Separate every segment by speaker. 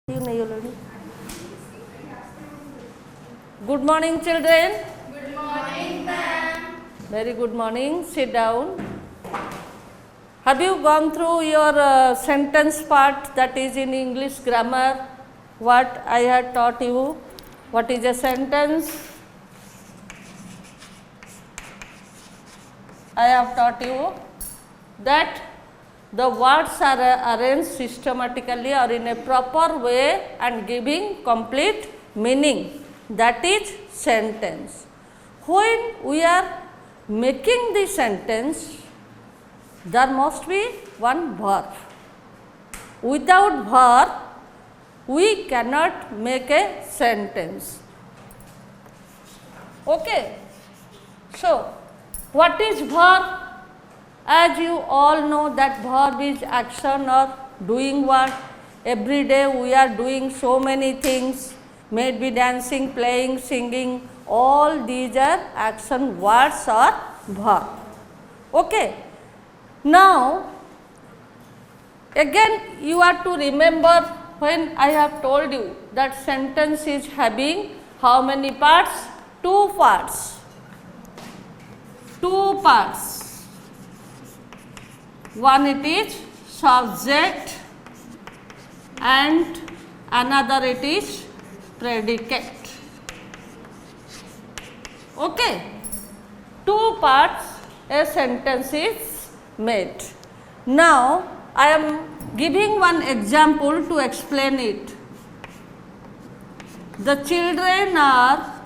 Speaker 1: Already. Good morning, children.
Speaker 2: Good morning, ma'am.
Speaker 1: Very good morning. Sit down. Have you gone through your sentence part, that is in English grammar? What I had taught you? What is a sentence? I have taught you that the words are arranged systematically or in a proper way and giving complete meaning. That is sentence. When we are making the sentence, there must be one verb. Without verb, we cannot make a sentence. Okay. So, what is verb? As you all know that verb is action or doing work. Every day we are doing so many things, maybe dancing, playing, singing, all these are action words or verb. Okay. Now, again you are to remember when I have told you that sentence is having how many parts? Two parts. Two parts. One it is subject and another it is predicate. Okay. Two parts a sentence is made. Now, I am giving one example to explain it. The children are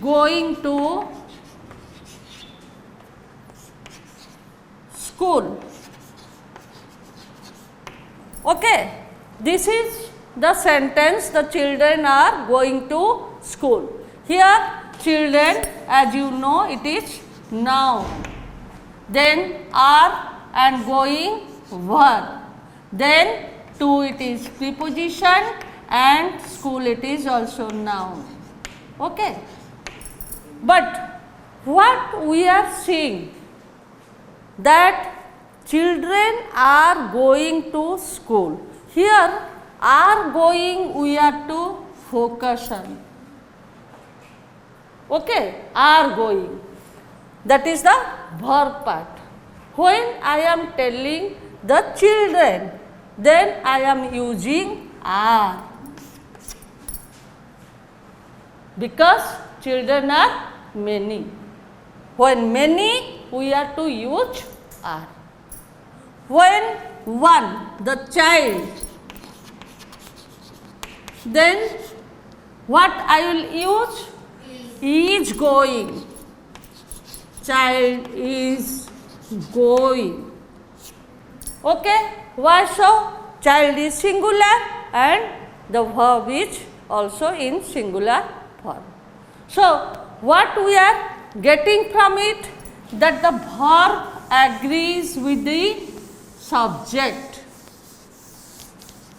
Speaker 1: going to school. Okay, this is the sentence, the children are going to school. Here children, as you know, it is noun, then are and going verb, then to it is preposition and school it is also noun. Okay. But what we are seeing that children are going to school. Here are going we are to focus on. Okay, are going. That is the verb part. When I am telling the children, then I am using are. Because children are many. When many, we are to use are. When one, the child, then what I will use? Is going. Child is going. Okay? Why so? Child is singular and the verb is also in singular form. So, what we are getting from it? That the verb agrees with the subject.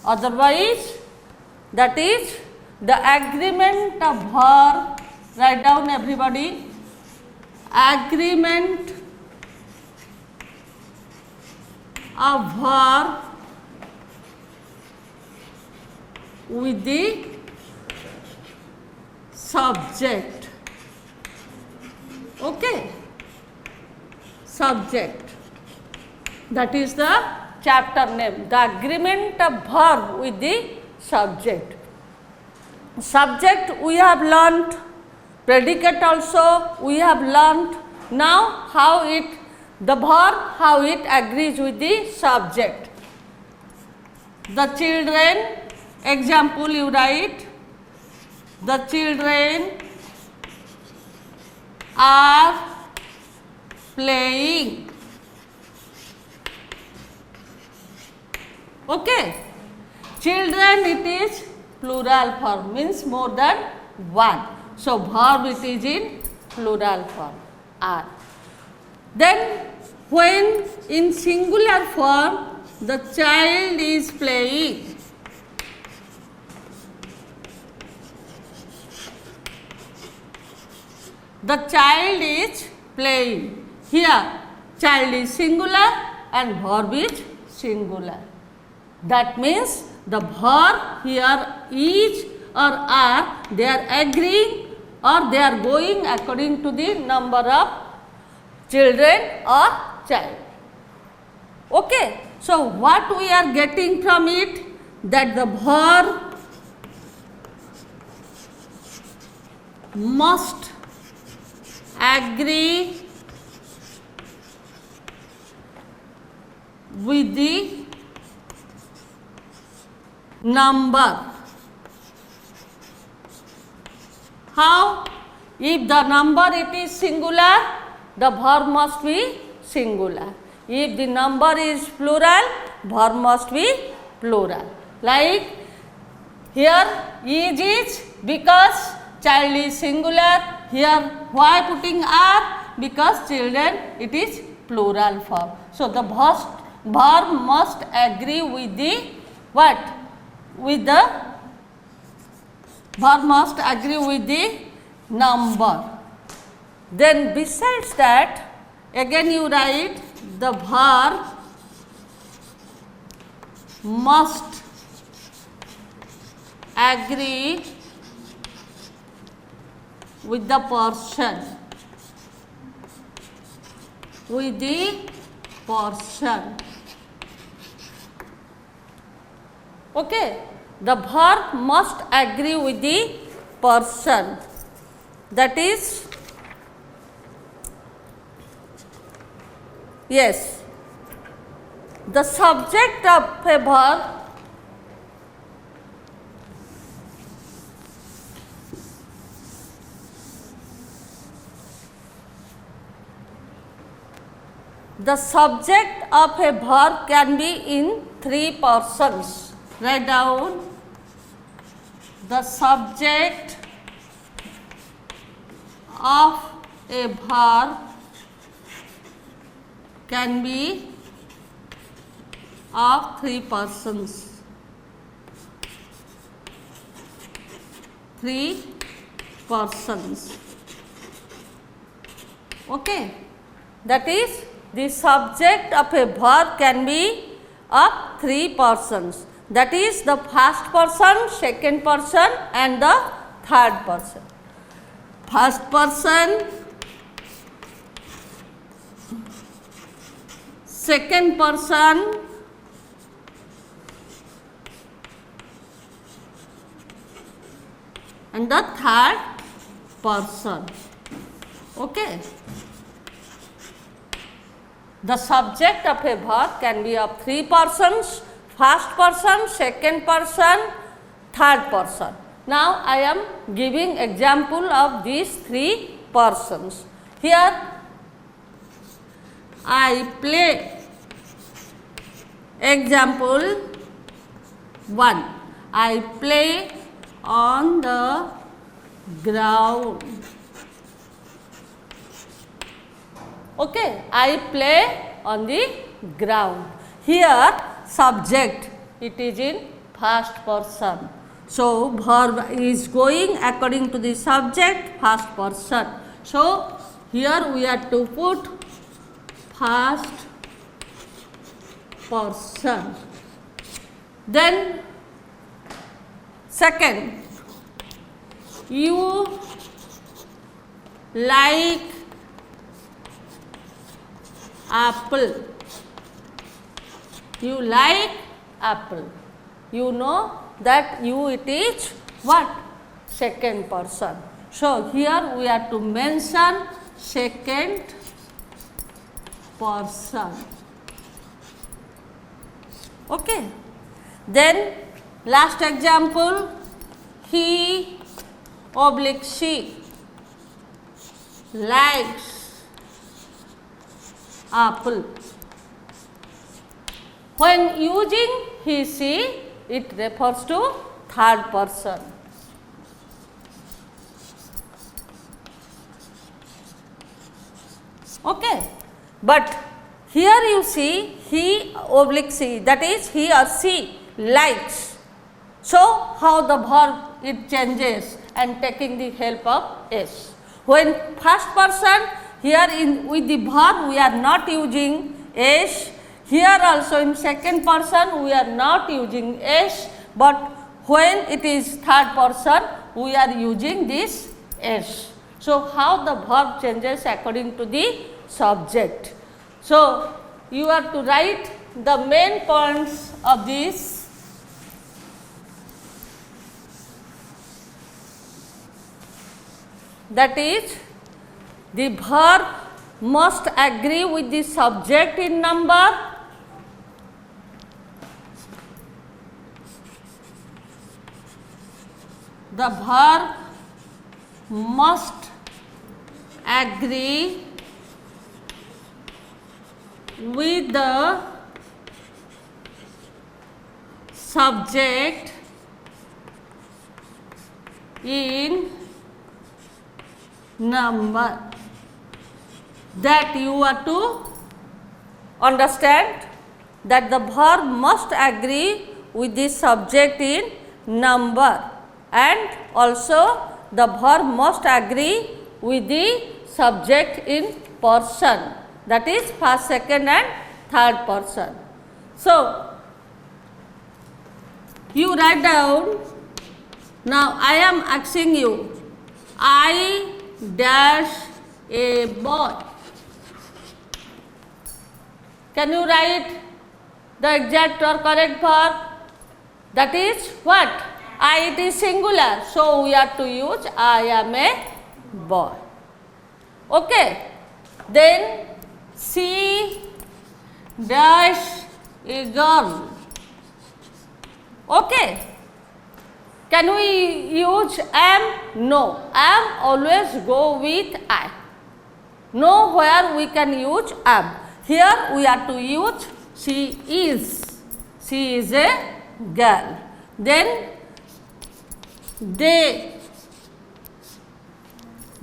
Speaker 1: Otherwise, that is the agreement of verb. Write down everybody. Agreement of verb with the subject. Okay. Subject. That is the chapter name. The agreement of verb with the subject. Subject we have learnt. Predicate also we have learnt. Now how it, the verb, how it agrees with the subject. The children, example you write. The children are playing. Okay. Children it is plural form, means more than one. So, verb it is in plural form, are. Then, when in singular form, the child is playing. The child is playing. Here child is singular and verb is singular. That means the verb here is or are, they are agreeing or they are going according to the number of children or child. Okay. So, what we are getting from it, that the verb must agree with the number. How? If the number it is singular, the verb must be singular. If the number is plural, verb must be plural. Like here is because child is singular. Here why putting are? Because children it is plural form. So the verb must agree with the what? With the verb must agree with the number. Then besides that, again you write the verb must agree with the person. With the person. Okay. The verb must agree with the person. That is, yes, the subject of a verb can be in three persons. Write down. The subject of a verb can be of three persons. Three persons. Okay. That is, the subject of a verb can be of three persons. That is the first person, second person and the third person. First person, second person, and the third person. Okay. The subject of a verb can be of three persons: first person, second person, third person. Now, I am giving example of these three persons. Here, I play. Example 1. I play on the ground. Okay, I play on the ground. Here, subject, it is in first person. So, verb is going according to the subject, first person. So, here we have to put first person. Then, second, you like apple. You like apple. You know that you it is what? Second person. So, here we have to mention second person. Okay. Then last example, he oblique she likes apple. When using he, she, it refers to third person. Okay. But here you see he oblique she, that is he or she likes. So, how the verb it changes and taking the help of s. When first person here with the verb we are not using s. Here also in second person we are not using s, but when it is third person we are using this s. So, how the verb changes according to the subject. So, you are to write the main points of this. That is, the verb must agree with the subject in number. The verb must agree with the subject in number. That you are to understand that the verb must agree with the subject in number, and also the verb must agree with the subject in person, that is first, second and third person. So, you write down. Now, I am asking you, I dash a boy. Can you write the exact or correct verb? That is what? I, it is singular. So, we are to use I am a boy. Okay. Then she dash a girl. Okay. Can we use am? No. Am always go with I. Nowhere we can use am. Here we are to use she is. She is a girl. Then they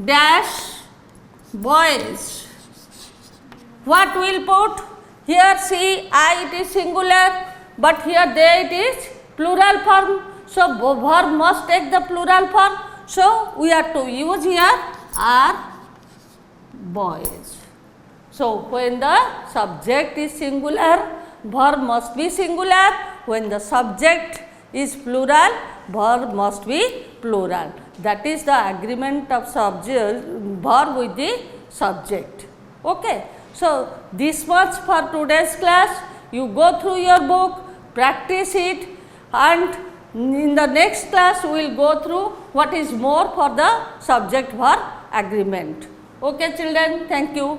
Speaker 1: dash boys. What will put? Here she, I, it is singular, but here they, it is plural form. So, verb must take the plural form. So, we are to use here are boys. So, when the subject is singular, verb must be singular. When the subject is plural, verb must be plural. That is the agreement of subject, verb with the subject. Okay. So, this much for today's class. You go through your book, practice it, and in the next class we will go through what is more for the subject verb agreement. Okay children, thank you.